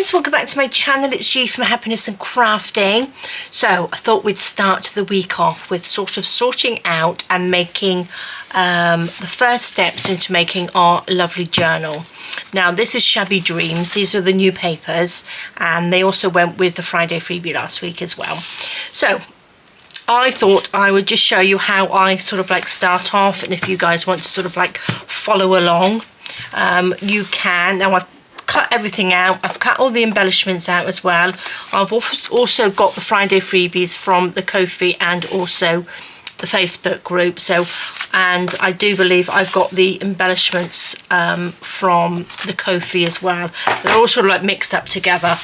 guys, welcome back to my channel. It's G from Happiness and Crafting. So I thought we'd start the week off with sort of sorting out and making the first steps into making our lovely journal. Now this is Shabby Dreams. These are the new papers, and they also went with the Friday freebie last week as well. So I thought I would just show you how I sort of like start off, and if you guys want to sort of like follow along, you can. Now I've cut everything out. I've cut all the embellishments out as well. I've also got the Friday freebies from the Ko-fi and also the Facebook group. So, and I do believe I've got the embellishments from the Ko-fi as well. They're all sort of like mixed up together.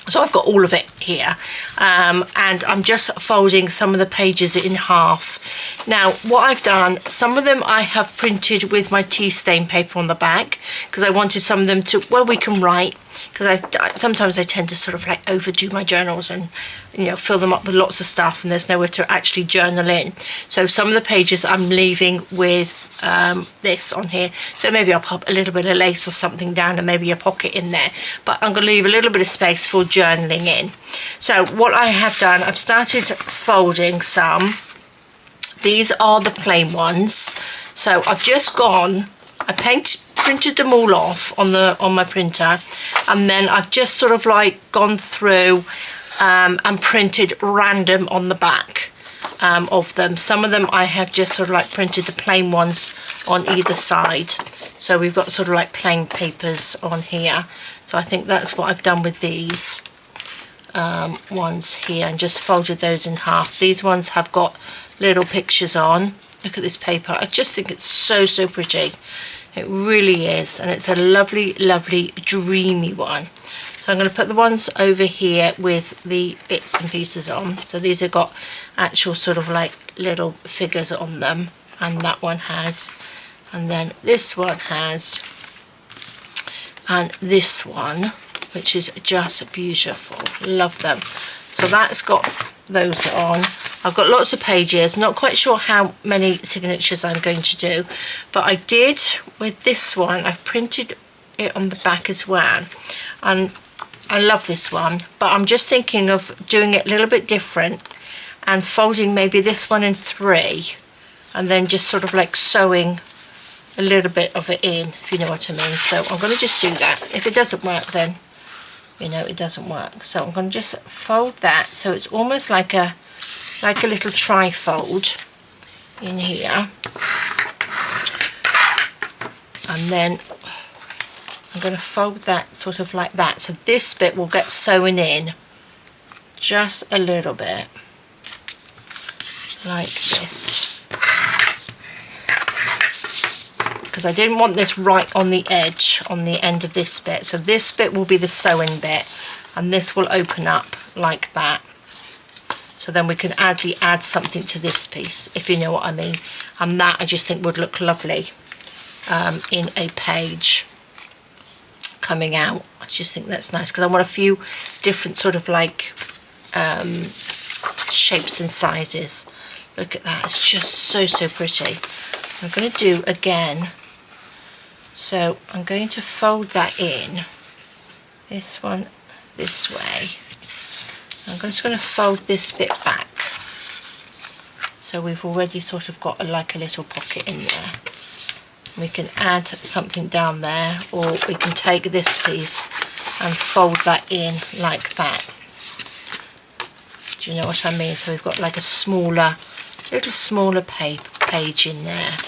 So I've got all of it here, and I'm just folding some of the pages in half. Now what I've done, some of them I have printed with my tea stain paper on the back, because I wanted some of them to, well, we can write, because sometimes I tend to sort of like overdo my journals and, you know, fill them up with lots of stuff and there's nowhere to actually journal in. So some of the pages I'm leaving with this on here, so maybe I'll pop a little bit of lace or something down and maybe a pocket in there, but I'm going to leave a little bit of space for journaling in. So what I have done, I've started folding some. These are the plain ones. So I've just gone, I printed them all off on my printer, and then I've just sort of like gone through and printed random on the back of them. Some of them I have just sort of like printed the plain ones on either side. So we've got sort of like plain papers on here. So I think that's what I've done with these ones here, and just folded those in half. These ones have got little pictures on. Look at this paper. I just think it's so pretty. It really is, and it's a lovely dreamy one. So I'm going to put the ones over here with the bits and pieces on. So these have got actual sort of like little figures on them, and that one has, and then this one has, and this one, which is just beautiful. Love them. So that's got those on. I've got lots of pages, not quite sure how many signatures I'm going to do, but I did with this one, I've printed it on the back as well, and I love this one, but I'm just thinking of doing it a little bit different and folding maybe this one in 3, and then just sort of like sewing a little bit of it in, if you know what I mean. So I'm going to just do that. If it doesn't work, then you know it doesn't work. So I'm going to just fold that so it's almost like a little tri-fold in here, and then I'm going to fold that sort of like that, so this bit will get sewn in just a little bit like this, because I didn't want this right on the edge, on the end of this bit. So this bit will be the sewing bit, and this will open up like that. So then we can add something to this piece, if you know what I mean. And that I just think would look lovely in a page coming out. I just think that's nice, because I want a few different sort of like shapes and sizes. Look at that, it's just so pretty. I'm going to do again. So I'm going to fold that in, this one this way. I'm just going to fold this bit back, so we've already sort of got like a little pocket in there. We can add something down there, or we can take this piece and fold that in like that. Do you know what I mean? So we've got like a little smaller page in there,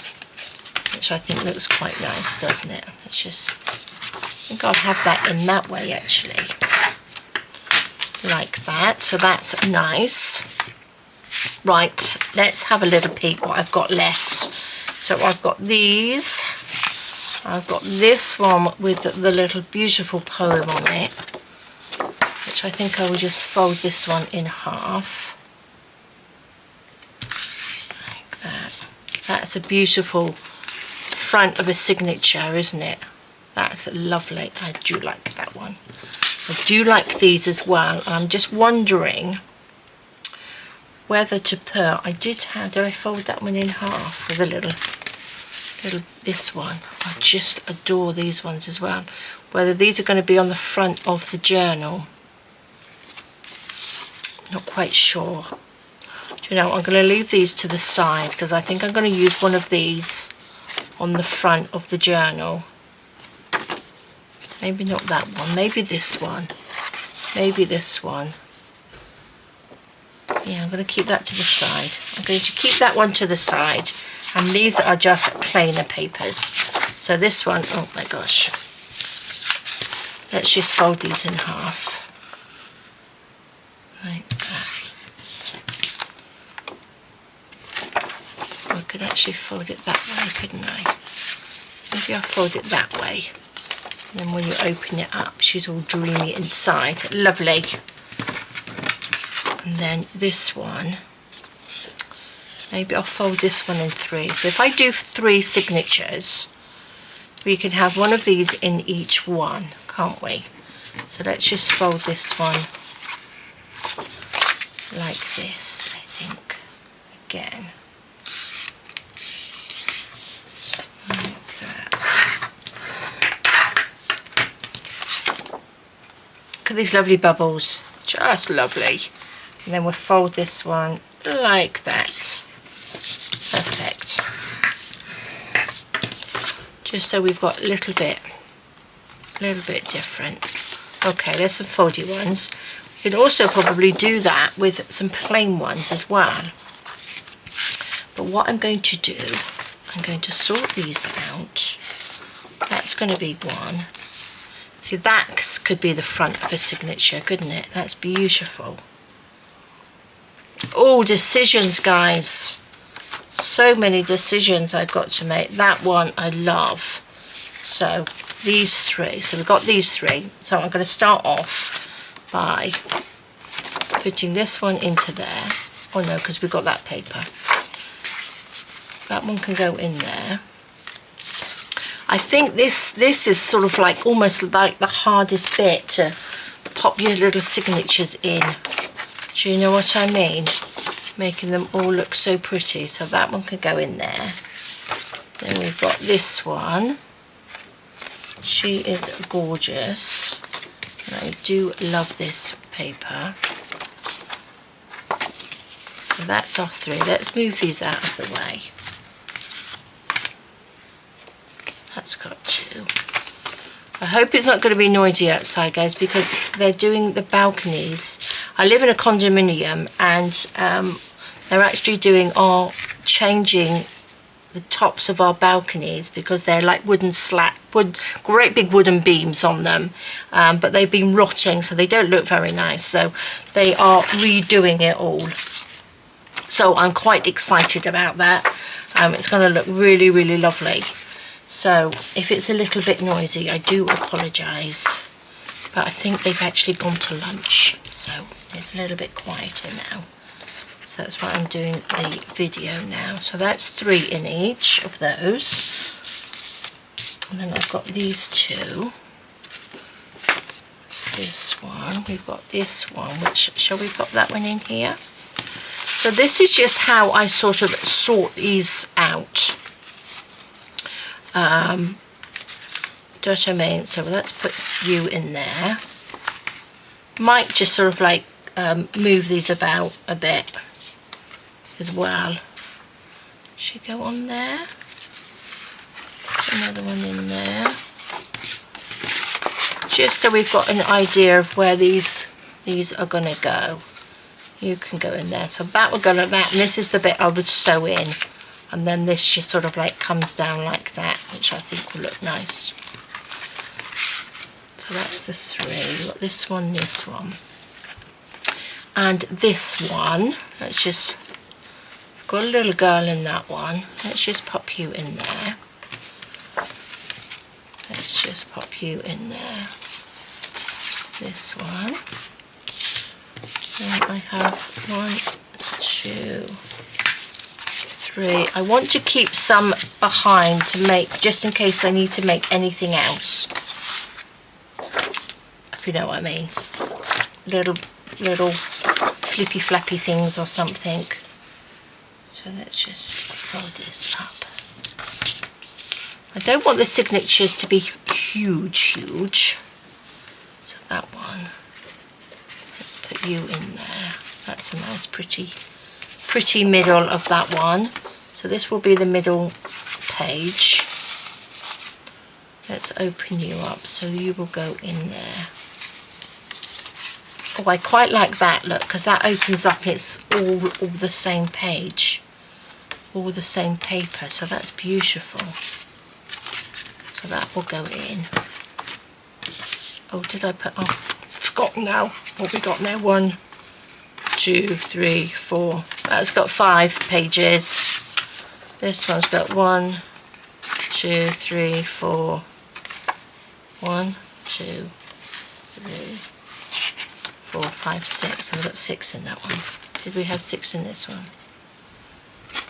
which I think looks quite nice, doesn't it? It's just, I think I'll have that in that way actually. Like that, so that's nice. Right, let's have a little peek what I've got left. So I've got these, I've got this one with the little beautiful poem on it, which I think I will just fold this one in half like that. That's a beautiful front of a signature, isn't it? That's lovely. I do like that one. I do like these as well. I'm just wondering whether to put, did I fold that one in half with a little, this one. I just adore these ones as well. whether these are going to be on the front of the journal. Not quite sure. Do you know, I'm going to leave these to the side because I think I'm going to use one of these on the front of the journal. Maybe not that one, maybe this one, maybe this one. Yeah, I'm going to keep that to the side. I'm going to keep that one to the side, and these are just plainer papers. So this one, oh my gosh, let's just fold these in half like that. I could actually fold it that way, couldn't I? Maybe I'll fold it that way. And then when you open it up, she's all dreamy inside. Lovely. And then this one, maybe I'll fold this one in 3. So if I do 3 signatures, we can have one of these in each one, can't we? So let's just fold this one like this, I think, again. Like that. Look at these lovely bubbles, just lovely. And then we'll fold this one like that. Perfect. Just so we've got a little bit different. Okay, there's some foldy ones. You can also probably do that with some plain ones as well. But what I'm going to do, I'm going to sort these out. That's going to be one. See, that could be the front of a signature, couldn't it? That's beautiful. Oh, decisions, guys. So many decisions I've got to make. That one I love. So these 3. So we've got these 3. So I'm going to start off by putting this one into there. Oh no, because we've got that paper. That one can go in there. I think this is sort of like almost like the hardest bit to pop your little signatures in. Do you know what I mean? Making them all look so pretty. So that one can go in there. Then we've got this one. She is gorgeous. And I do love this paper. So that's our 3. Let's move these out of the way. That's got 2. I hope it's not going to be noisy outside, guys, because they're doing the balconies. I live in a condominium, and they're actually changing the tops of our balconies because they're like great big wooden beams on them, but they've been rotting, so they don't look very nice. So they are redoing it all. So I'm quite excited about that. It's going to look really, really lovely. So if it's a little bit noisy, I do apologise, but I think they've actually gone to lunch, so it's a little bit quieter now. So that's why I'm doing the video now. So that's 3 in each of those. And then I've got these 2. It's this one. We've got this one, which, shall we pop that one in here? So this is just how I sort of sort these out. Do you know what I mean? So let's put you in there. Might just sort of like move these about a bit as well. Should go on there. Another one in there. Just so we've got an idea of where these are going to go. You can go in there. So that will go like that, and this is the bit I would sew in. And then this just sort of like comes down like that, which I think will look nice. So that's the 3. We've got this one, and this one. Let's just, got a little girl in that one. Let's just pop you in there. Let's just pop you in there. This one. Then I have 1, 2, 3. I want to keep some behind to make, just in case I need to make anything else. If you know what I mean. Little flippy flappy things or something. So let's just fold this up. I don't want the signatures to be huge. So that one, let's put you in there. That's a nice pretty middle of that one. So this will be the middle page. Let's open you up so you will go in there. Oh, I quite like that, look, because that opens up and it's all the same page, all the same paper, so that's beautiful. So that will go in. Oh, did I put, oh, forgotten now what we got now. 1, 2, 3, 4. That's got 5 pages. This one's got 1, 2, 3, 4. 1, 2, 3, 4, 5, 6. So we've got 6 in that one. Did we have 6 in this one?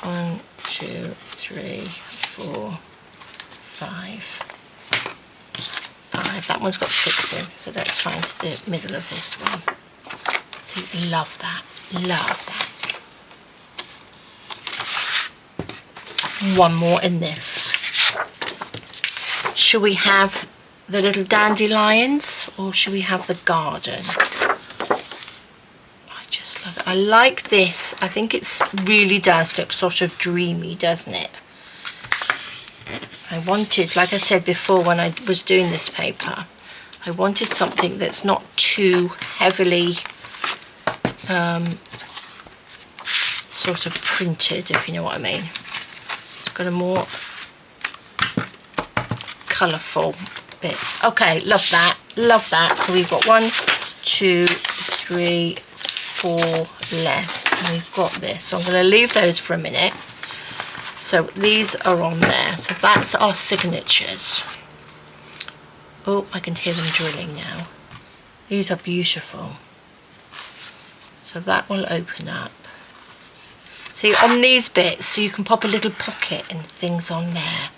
1, 2, 3, 4, 5. 5. That one's got 6 in. So let's find the middle of this one. See, love that. Love that. One more in this. Should we have the little dandelions or should we have the garden? I just love it. I like this. I think it really does look sort of dreamy, doesn't it? I wanted, like I said before when I was doing this paper, I wanted something that's not too heavily sort of printed, if you know what I mean. It's got a more colourful bits. Okay, love that, love that. So we've got 1, 2, 3, 4 left, and we've got this. So I'm going to leave those for a minute. So these are on there. So that's our signatures. Oh, I can hear them drilling now. These are beautiful. So that will open up. See, on these bits, so you can pop a little pocket and things on there.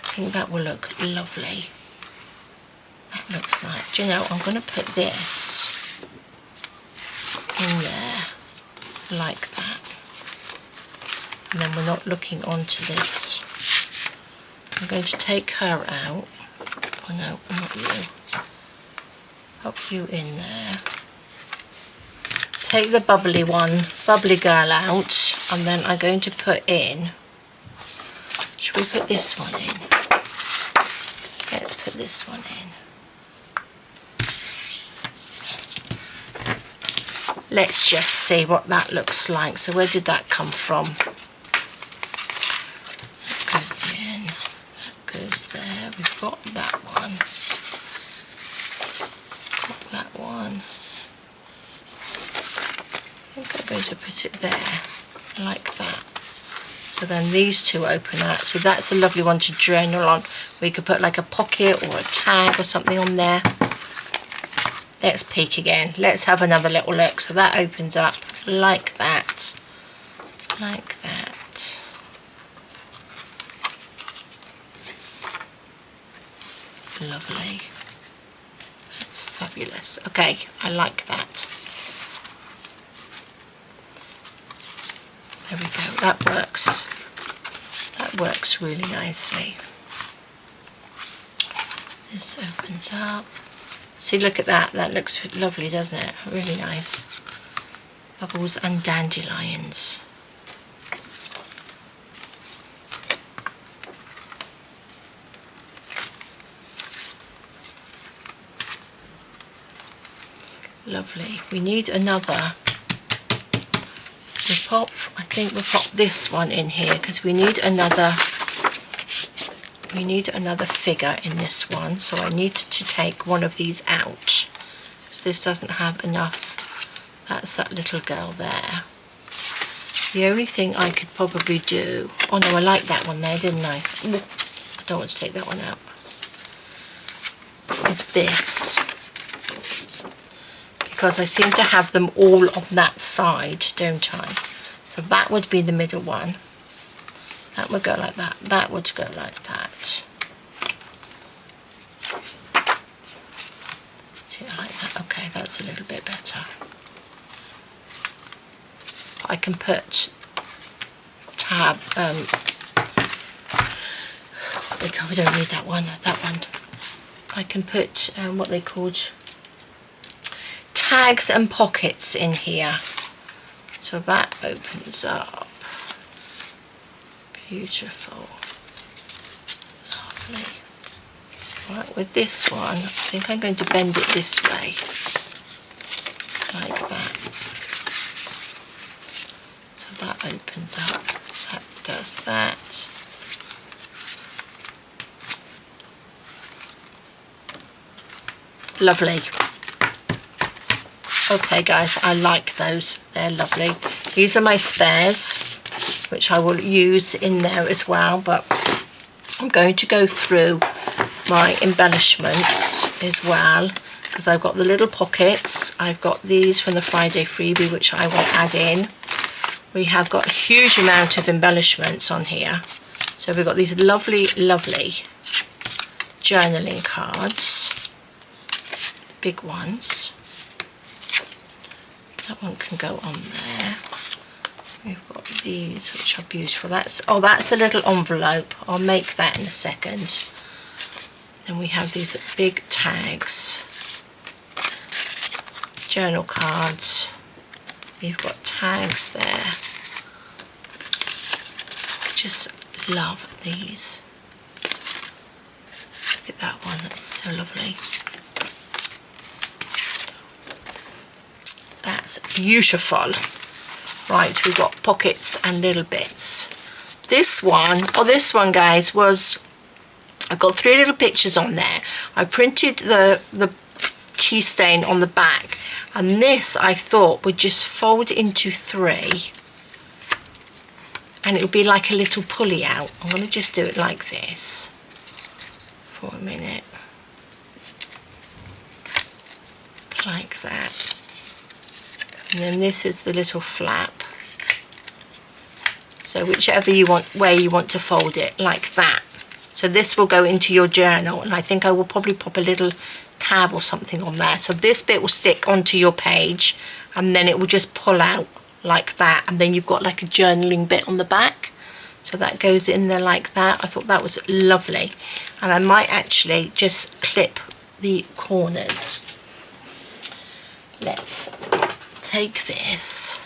I think that will look lovely. That looks nice. Do you know, I'm going to put this in there like that. And then we're not looking onto this. I'm going to take her out. Oh no, not you. Pop you in there. Take the bubbly girl out, and then I'm going to put in, should we put this one in? Let's put this one in. Let's just see what that looks like. So where did that come from? That goes in, that goes there. We've got that one. Got that one. I think I'm going to put it there, like that. So then these two open out. So that's a lovely one to journal on. We could put like a pocket or a tag or something on there. Let's peek again. Let's have another little look. So that opens up like that. Like that. Lovely. That's fabulous. Okay, I like that. There we go, that works. That works really nicely. This opens up. See, look at that. That looks lovely, doesn't it? Really nice. Bubbles and dandelions. Lovely. We need another. I think we'll pop this one in here because we need another figure in this one. So I need to take one of these out because this doesn't have enough. That's that little girl there. The only thing I could probably do, oh no, I like that one there, didn't I? Ooh, I don't want to take that one out. Is this. Because I seem to have them all on that side, don't I? So that would be the middle one. That would go like that. That would go like that. See, I like that. Okay, that's a little bit better. I can put they call, we don't need that one. I can put what they called tags and pockets in here. So that opens up. Beautiful. Lovely. Right, with this one, I think I'm going to bend it this way. Like that. So that opens up. That does that. Lovely. Okay guys, I like those. They're lovely. These are my spares, which I will use in there as well, but I'm going to go through my embellishments as well, because I've got the little pockets. I've got these from the Friday freebie, which I will add in. We have got a huge amount of embellishments on here. So we've got these lovely, lovely journaling cards. Big ones. That one can go on there. We've got these, which are beautiful. That's a little envelope. I'll make that in a second. Then we have these big tags, journal cards. We've got tags there. Just love these. Look at that one. That's so lovely. That's beautiful. Right, we've got pockets and little bits. This one guys, was, I've got 3 little pictures on there. I printed the tea stain on the back, and this I thought would just fold into 3 and it would be like a little pulley out. I'm going to just do it like this for a minute. Like that. And then this is the little flap. So whichever way you want to fold it, like that. So this will go into your journal, and I think I will probably pop a little tab or something on there. So this bit will stick onto your page, and then it will just pull out like that, and then you've got like a journaling bit on the back. So that goes in there like that. I thought that was lovely. And I might actually just clip the corners. Let's take this.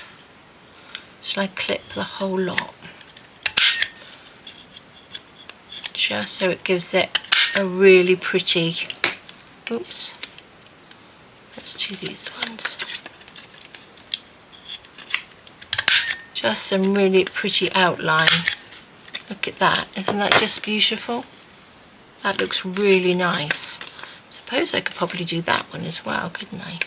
Shall I clip the whole lot? Just so it gives it a really pretty, oops, let's do these ones. Just some really pretty outline. Look at that, isn't that just beautiful? That looks really nice. Suppose I could probably do that one as well, couldn't I?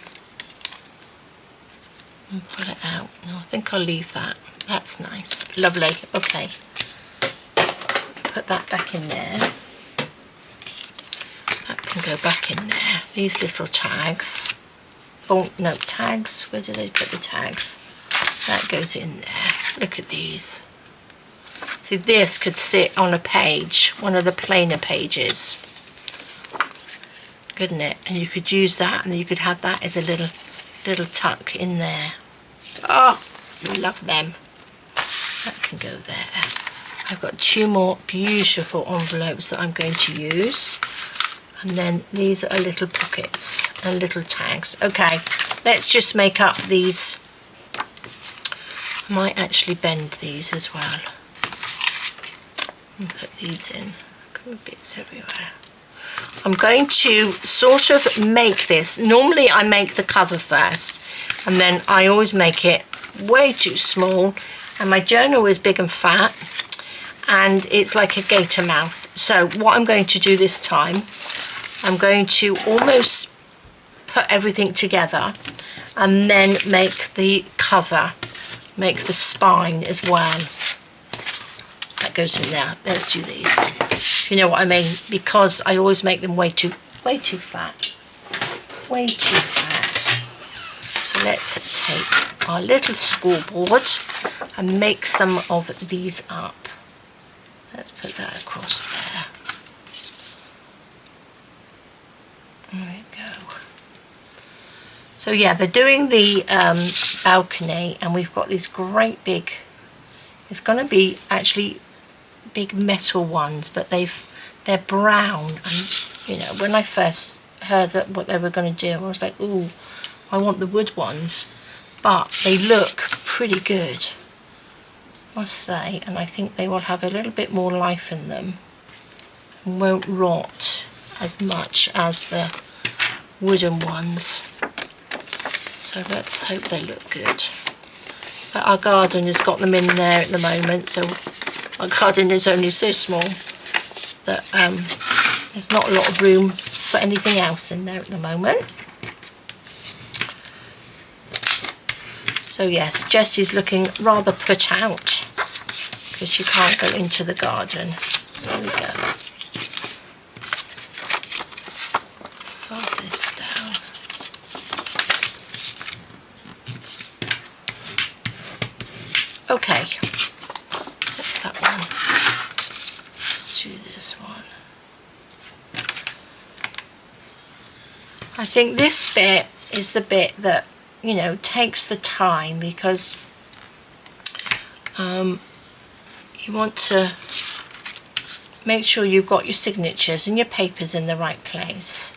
And pull it out. No, I think I'll leave that. That's nice. Lovely. Okay. Put that back in there. That can go back in there. These little tags. Oh, no, tags. Where did I put the tags? That goes in there. Look at these. See, this could sit on a page, one of the plainer pages. Couldn't it? And you could use that, and you could have that as a little tuck in there. Oh, love them. That can go there. I've got 2 more beautiful envelopes that I'm going to use, and then these are little pockets and little tags. Okay, let's just make up these. I might actually bend these as well and put these in. Come bits everywhere. I'm going to sort of make this. Normally I make the cover first, and then I always make it way too small, and my journal is big and fat, and it's like a gator mouth. So what I'm going to do this time, I'm going to almost put everything together and then make the cover, make the spine as well. That goes in there. Let's do these. You know what I mean? Because I always make them way too fat. Way too fat. So let's take our little scoreboard and make some of these up. Let's put that across there. There we go. So yeah, they're doing the balcony, and we've got these great big, it's going to be actually big metal ones, but they've they're brown, and you know, when I first heard that what they were going to do, I was like, ooh, I want the wood ones, but they look pretty good, I must say, and I think they will have a little bit more life in them and won't rot as much as the wooden ones. So let's hope they look good. But our garden has got them in there at the moment, so our garden is only so small that there's not a lot of room for anything else in there at the moment. So yes, Jessie's looking rather put out because she can't go into the garden. There we go. Fold this down. Okay, what's that one? Let's do this one. I think this bit is the bit that, you know, takes the time, because you want to make sure you've got your signatures and your papers in the right place.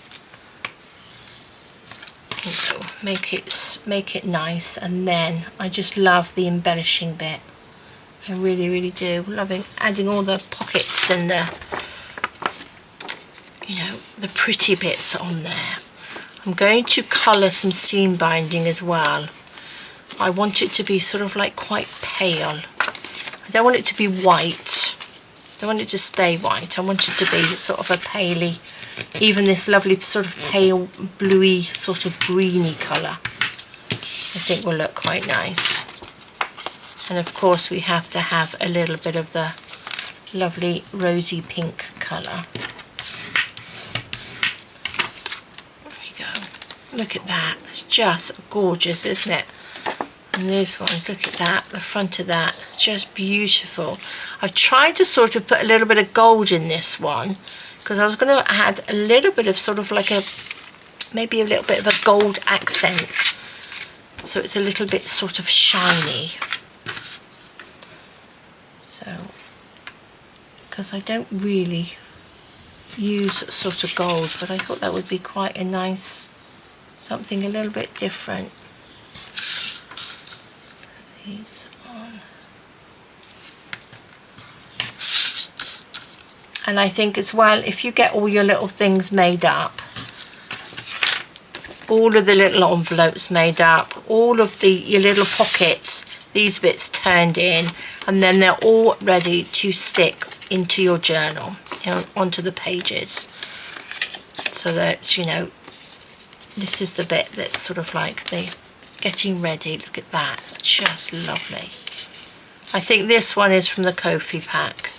You know, make it nice, and then I just love the embellishing bit. I really, really do. Loving adding all the pockets and the, you know, the pretty bits on there. I'm going to colour some seam binding as well. I want it to be sort of like quite pale. I don't want it to be white. I don't want it to stay white. I want it to be sort of a paley, even this lovely sort of pale bluey sort of greeny colour. I think will look quite nice. And of course we have to have a little bit of the lovely rosy pink colour. Look at that, it's just gorgeous, isn't it? And these ones, look at that, the front of that, just beautiful. I've tried to sort of put a little bit of gold in this one, because I was going to add a little bit of sort of like a, maybe a little bit of a gold accent, so it's a little bit sort of shiny. So, because I don't really use sort of gold, but I thought that would be quite a nice, something a little bit different. These on. And I think as well, if you get all your little things made up, all of the little envelopes made up, all of your little pockets, these bits turned in, and then they're all ready to stick into your journal, you know, onto the pages. So that's, you know, this is the bit that's sort of like the getting ready. Look at that, it's just lovely. I think this one is from the Kofi pack.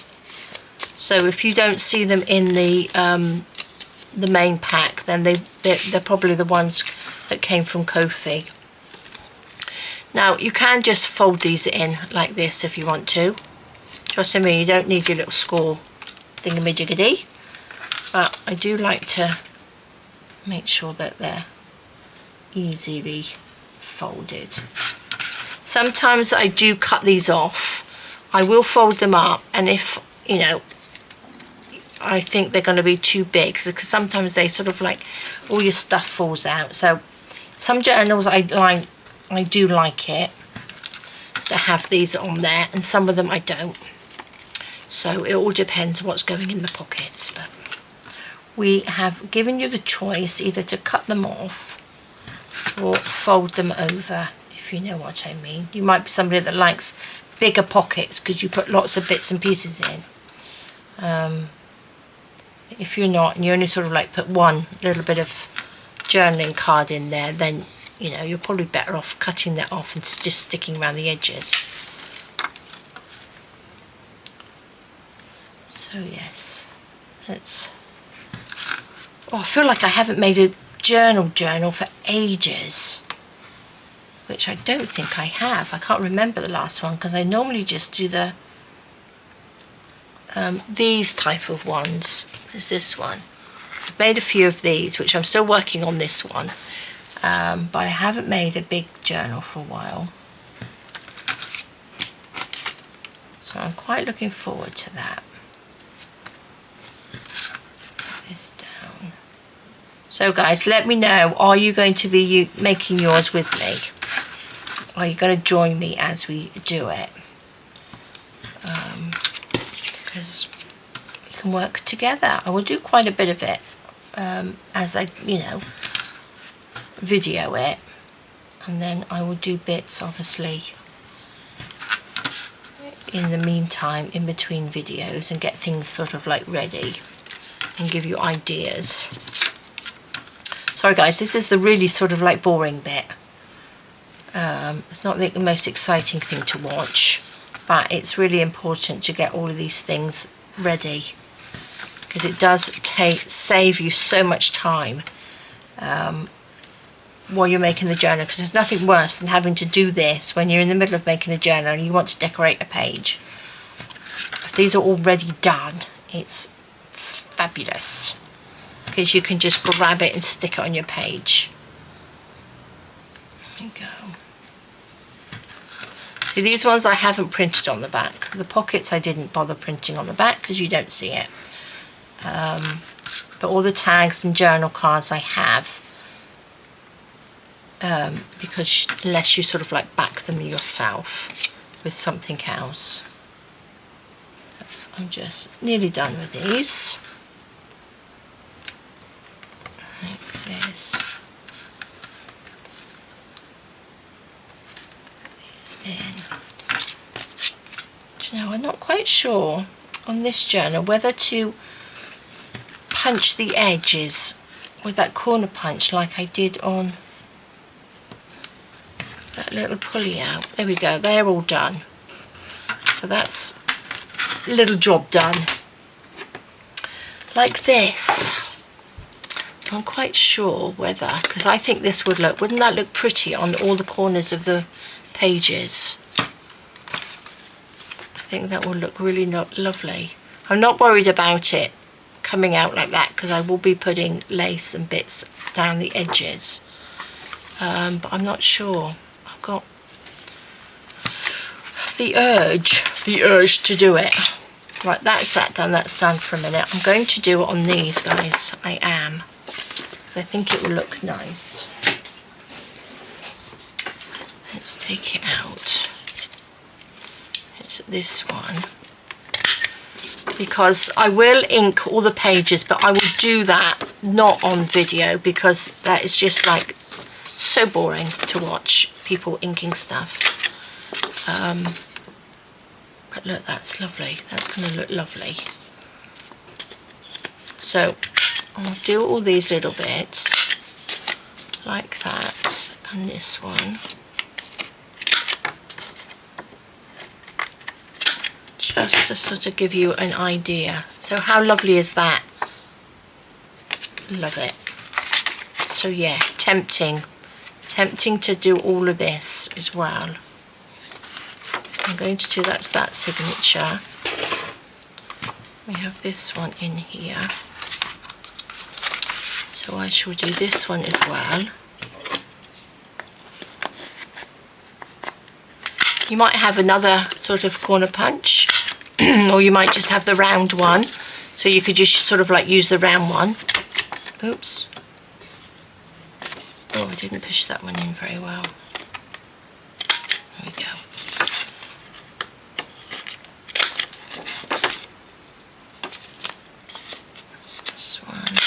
So if you don't see them in the main pack, then they're probably the ones that came from Kofi. Now you can just fold these in like this if you want to. Trust me, you don't need your little score thingamajiggedy. But I do like to make sure that they're easily folded. Sometimes I do cut these off. I will fold them up, and if, you know, I think they're going to be too big, because sometimes they sort of like all your stuff falls out. So some journals I do like it to have these on there, and some of them I don't. So it all depends what's going in the pockets. But we have given you the choice either to cut them off or fold them over, if you know what I mean. You might be somebody that likes bigger pockets because you put lots of bits and pieces in. If you're not, and you only sort of like put one little bit of journaling card in there, then, you know, you're probably better off cutting that off and just sticking around the edges. So yes, that's... Oh, I feel like I haven't made a journal for ages, which I don't think I have. I can't remember the last one, because I normally just do the these type of ones. There's this one. I've made a few of these, which I'm still working on this one, but I haven't made a big journal for a while, so I'm quite looking forward to that. this down. So guys, let me know, are you going to be making yours with me? Are you going to join me as we do it? Because we can work together. I will do quite a bit of it as I, video it, and then I will do bits obviously in the meantime in between videos and get things sort of like ready and give you ideas. Sorry guys, this is the really sort of like boring bit. It's not the most exciting thing to watch, but it's really important to get all of these things ready, because it does save you so much time while you're making the journal, because there's nothing worse than having to do this when you're in the middle of making a journal and you want to decorate a page. If these are already done, it's fabulous, because you can just grab it and stick it on your page. There we go. See, these ones I haven't printed on the back. The pockets I didn't bother printing on the back because you don't see it. But all the tags and journal cards I have, because unless you sort of like back them yourself with something else. So I'm just nearly done with these. Like this. These in. Do you know, I'm not quite sure on this journal whether to punch the edges with that corner punch like I did on that little pulley out. There we go, they're all done. So that's a little job done. Like this. I'm not quite sure whether, because I think this would look, wouldn't that look pretty on all the corners of the pages? I think that will look really lovely. I'm not worried about it coming out like that, because I will be putting lace and bits down the edges. But I'm not sure. I've got the urge to do it. Right, that's that done. That's done for a minute. I'm going to do it on these, guys. I am, because I think it will look nice. Let's take it out. It's this one, because I will ink all the pages, but I will do that not on video, because that is just like so boring to watch people inking stuff. But look, that's lovely. That's going to look lovely. So I'll do all these little bits like that, and this one. Just to sort of give you an idea. So how lovely is that? Love it. So yeah, tempting to do all of this as well. I'm going to do that signature. We have this one in here. So I shall do this one as well. You might have another sort of corner punch, or you might just have the round one. So you could just sort of like use the round one. Oops. Oh, I didn't push that one in very well. There we go. This one.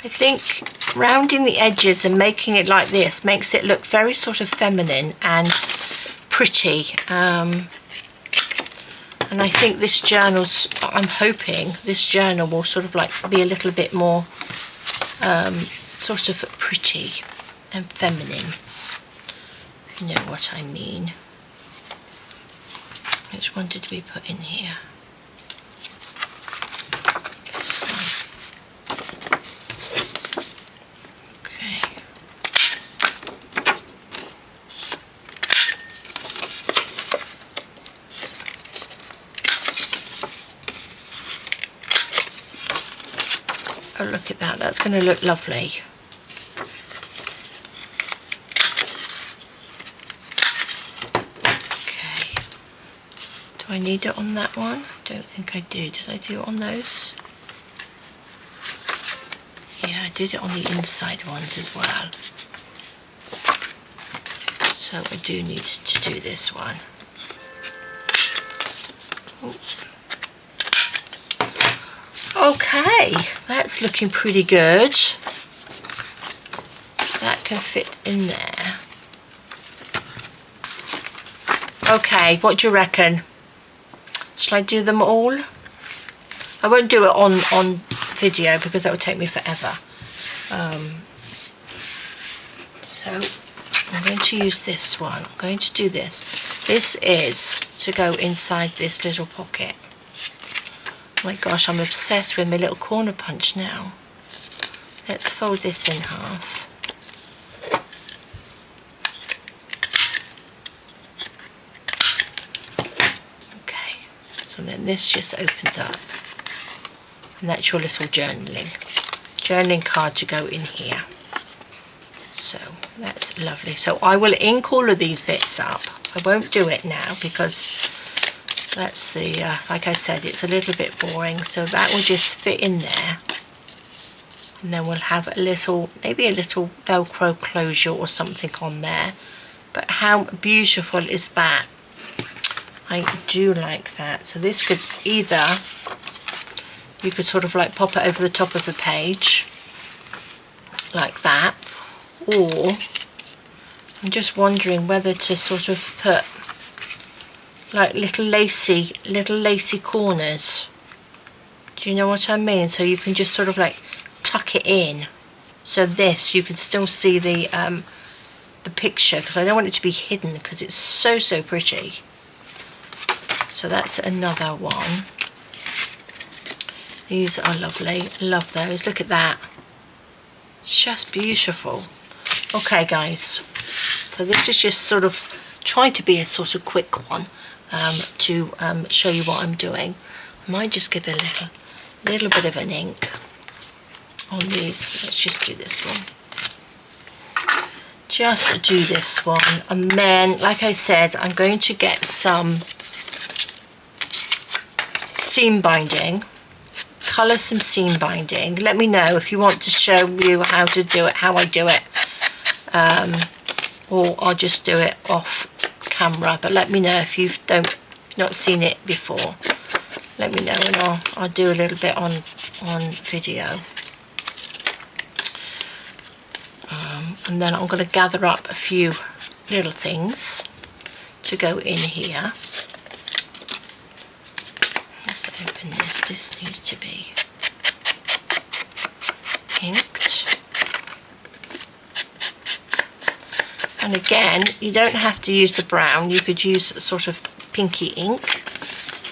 I think rounding the edges and making it like this makes it look very sort of feminine and pretty. And I think this journal's, I'm hoping this journal will sort of like be a little bit more sort of pretty and feminine. You know what I mean. Which one did we put in here? This one. Okay. Oh, look at that. That's going to look lovely. I need it on that one? Don't think I did. Did I do it on those? Yeah, I did it on the inside ones as well. So I do need to do this one. Okay, that's looking pretty good. That can fit in there. Okay, what do you reckon? Shall I do them all? I won't do it on video because that would take me forever. So I'm going to use this one. I'm going to do this. This is to go inside this little pocket. Oh my gosh, I'm obsessed with my little corner punch now. Let's fold this in half. Okay, so then this just opens up. And that's your little journaling card to go in here. So that's lovely. So I will ink all of these bits up. I won't do it now because that's the, like I said, it's a little bit boring. So that will just fit in there. And then we'll have a little, maybe a little Velcro closure or something on there. But how beautiful is that? I do like that. So this could either, you could sort of like pop it over the top of a page like that, or I'm just wondering whether to sort of put like little lacy corners. Do you know what I mean? So you can just sort of like tuck it in. So this, you can still see the picture, because I don't want it to be hidden because it's so pretty. So that's another one. These are lovely. Love those. Look at that. It's just beautiful. Okay, guys. So this is just sort of trying to be a sort of quick one to show you what I'm doing. I might just give a little bit of an ink on these. Let's just do this one. Just do this one. And then, like I said, I'm going to get some seam binding. Colour some seam binding. Let me know if you want to show you how to do it, how I do it, or I'll just do it off camera. But let me know if you've not seen it before. Let me know and I'll do a little bit on video. And then I'm going to gather up a few little things to go in here. Let's open this. This needs to be inked. And again, you don't have to use the brown. You could use sort of pinky ink.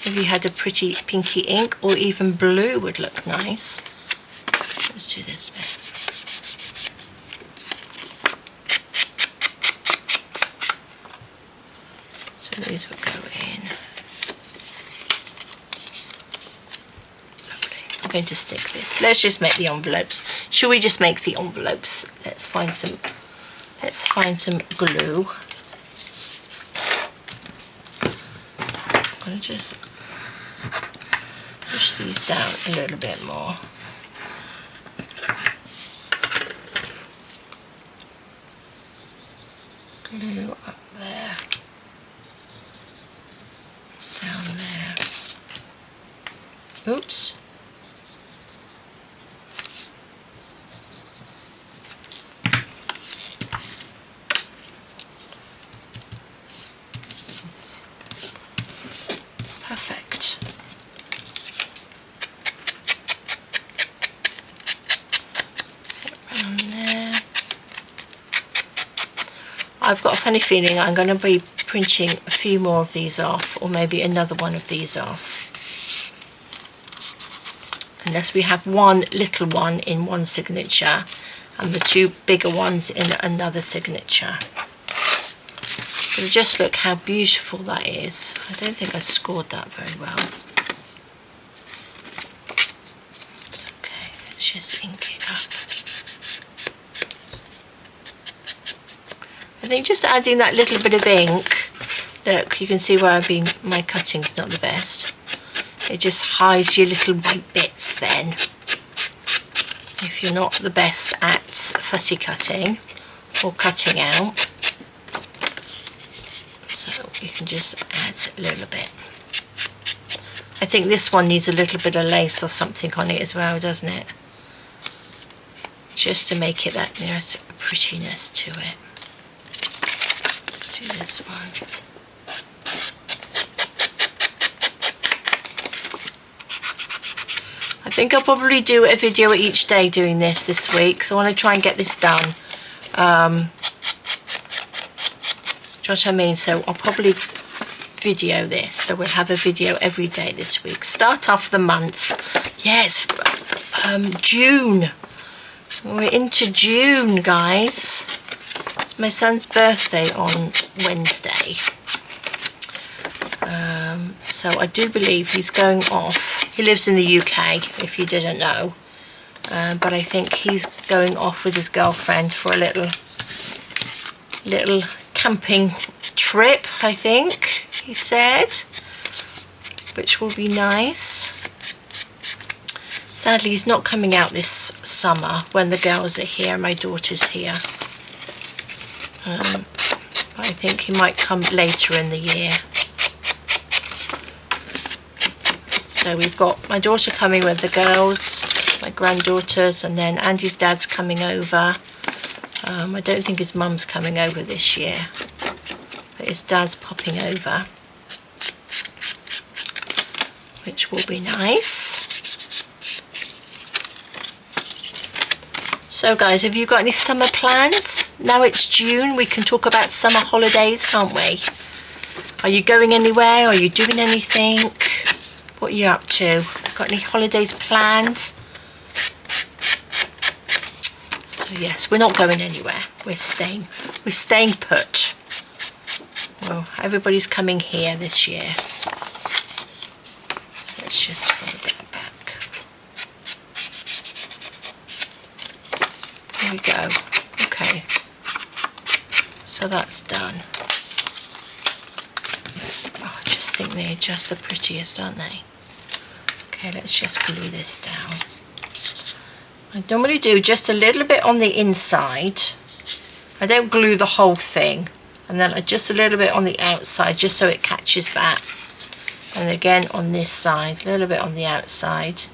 If you had a pretty pinky ink, or even blue would look nice. Let's do this bit. So these will go in. I'm going to stick this. Let's just make the envelopes. Shall we just make the envelopes? Let's find some glue. I'm going to just push these down a little bit more. Glue up there. Down there. Oops. Perfect. Around there. I've got a funny feeling I'm going to be printing a few more of these off, or maybe another one of these off. Unless we have one little one in one signature and the two bigger ones in another signature. But just look how beautiful that is. I don't think I scored that very well. It's okay, let's just ink it up. I think just adding that little bit of ink, Look, you can see where my cutting's not the best. It just hides your little white bits then. If you're not the best at fussy cutting or cutting out. So you can just add a little bit. I think this one needs a little bit of lace or something on it as well, doesn't it? Just to make it that nice prettiness to it. Let's do this one. I think I'll probably do a video each day doing this week, because I want to try and get this done. Do you know what I mean? So I'll probably video this, so we'll have a video every day this week. Start off the month. Yes, June. We're into June, guys. It's my son's birthday on Wednesday. So I do believe he's going off. He lives in the UK, if you didn't know. But I think he's going off with his girlfriend for a little camping trip, I think he said, which will be nice. Sadly, he's not coming out this summer when the girls are here, my daughter's here. But I think he might come later in the year. So we've got my daughter coming with the girls, my granddaughters, and then Andy's dad's coming over. I don't think his mum's coming over this year, but his dad's popping over, which will be nice. So guys, have you got any summer plans? Now it's June, we can talk about summer holidays, can't we? Are you going anywhere? Are you doing anything? What are you up to? Got any holidays planned? So yes, we're not going anywhere. We're staying put. Well, everybody's coming here this year. So let's just fold that back. There we go. Okay. So that's done. Oh, I just think they're just the prettiest, aren't they? Okay, let's just glue this down. I normally do just a little bit on the inside. I don't glue the whole thing. And then just a little bit on the outside, just so it catches that. And again on this side, a little bit on the outside.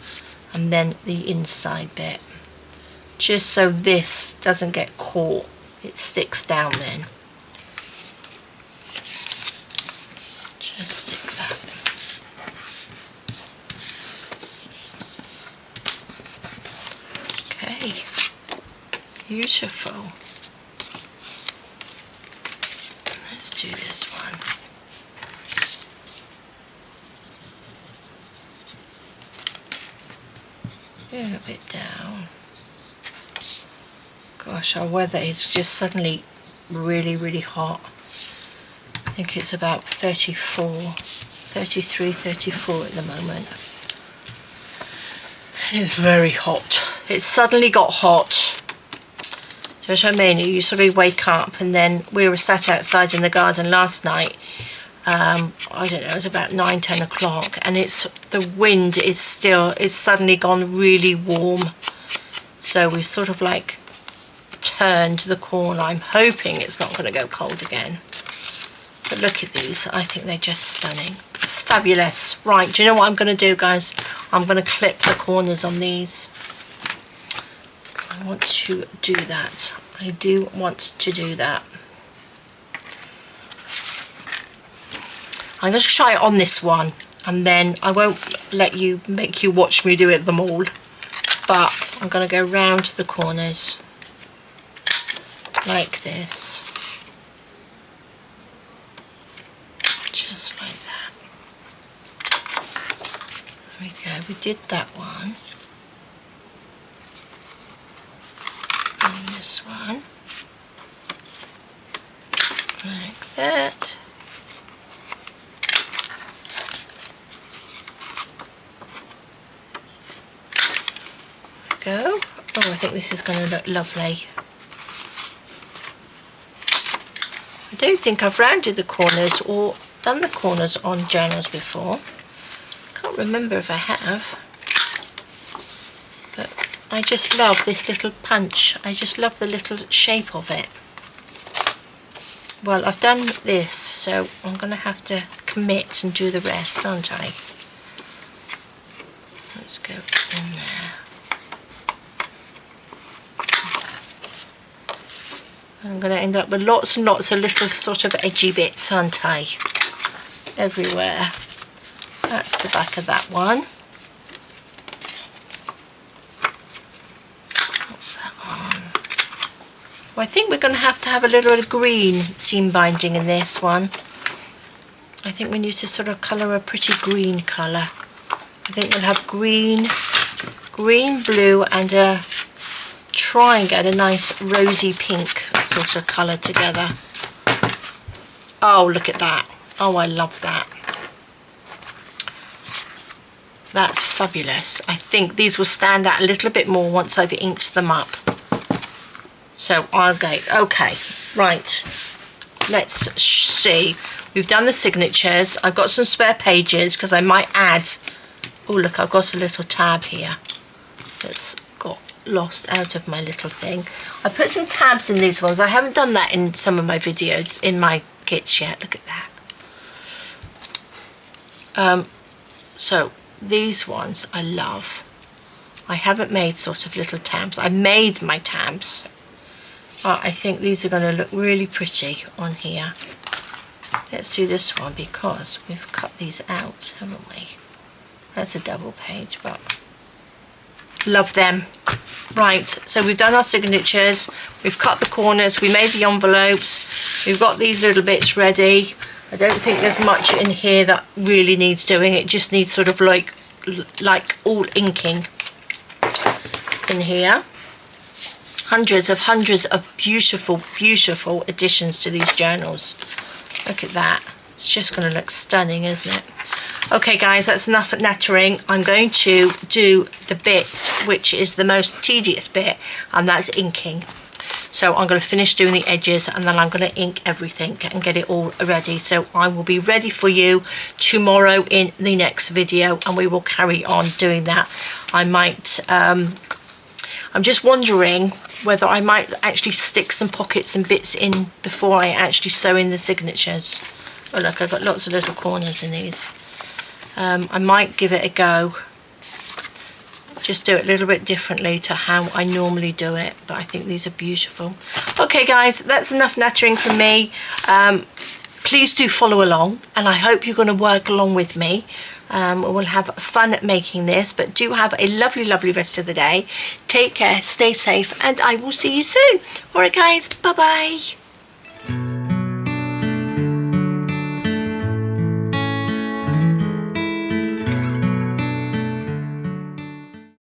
And then the inside bit. Just so this doesn't get caught. It sticks down then. Just stick that. Okay, beautiful. Let's do this one. A bit down. Gosh, our weather is just suddenly really, really hot. I think it's about 33, 34 at the moment. It's very hot. It suddenly got hot. Do you know what I mean? You sort of wake up, and then we were sat outside in the garden last night. I don't know, it was about 9, 10 o'clock, and the wind is it's suddenly gone really warm. So we've sort of like turned the corner. I'm hoping it's not going to go cold again. But look at these. I think they're just stunning. Fabulous. Right, do you know what I'm going to do, guys? I'm going to clip the corners on these. I want to do that. I do want to do that. I'm going to try it on this one, and then I won't make you watch me do it them all. But I'm going to go round the corners like this. Just like that. There we go. We did that one. And this one. Like that. There we go. Oh, I think this is going to look lovely. I don't think I've rounded the corners, or done the corners on journals before. Can't remember if I have. But I just love this little punch. I just love the little shape of it. Well, I've done this, so I'm going to have to commit and do the rest, aren't I? Let's go in there. I'm going to end up with lots and lots of little sort of edgy bits, aren't I? Everywhere. That's the back of that one. Well, I think we're going to have a little bit of green seam binding in this one. I think we need to sort of colour a pretty green colour. I think we'll have green, blue, and try and get a nice rosy pink sort of colour together. Oh, look at that. Oh, I love that. That's fabulous. I think these will stand out a little bit more once I've inked them up. So I'll go, okay, right, let's see. We've done the signatures. I've got some spare pages because I might add, oh look, I've got a little tab here that's got lost out of my little thing. I put some tabs in these ones. I haven't done that in some of my videos, in my kits yet. Look at that. So these ones I love. I haven't made sort of little tabs. I made my tabs. But I think these are going to look really pretty on here. Let's do this one because we've cut these out, haven't we? That's a double page, but love them. Right, so we've done our signatures, we've cut the corners, we made the envelopes, we've got these little bits ready. I don't think there's much in here that really needs doing. It just needs sort of like all inking in here. Hundreds of beautiful additions to these journals. Look at that. It's just going to look stunning, isn't it? Okay guys, that's enough nattering. I'm going to do the bits which is the most tedious bit, and that's inking. So I'm going to finish doing the edges and then I'm going to ink everything and get it all ready. So I will be ready for you tomorrow in the next video, and we will carry on doing that. I might I'm just wondering whether I might actually stick some pockets and bits in before I actually sew in the signatures. Oh look, I've got lots of little corners in these. I might give it a go. Just do it a little bit differently to how I normally do it, but I think these are beautiful. Okay guys, that's enough nattering from me. Please do follow along, and I hope you're going to work along with me. We'll have fun making this, but do have a lovely rest of the day. Take care, stay safe, and I will see you soon. Alright guys, bye bye.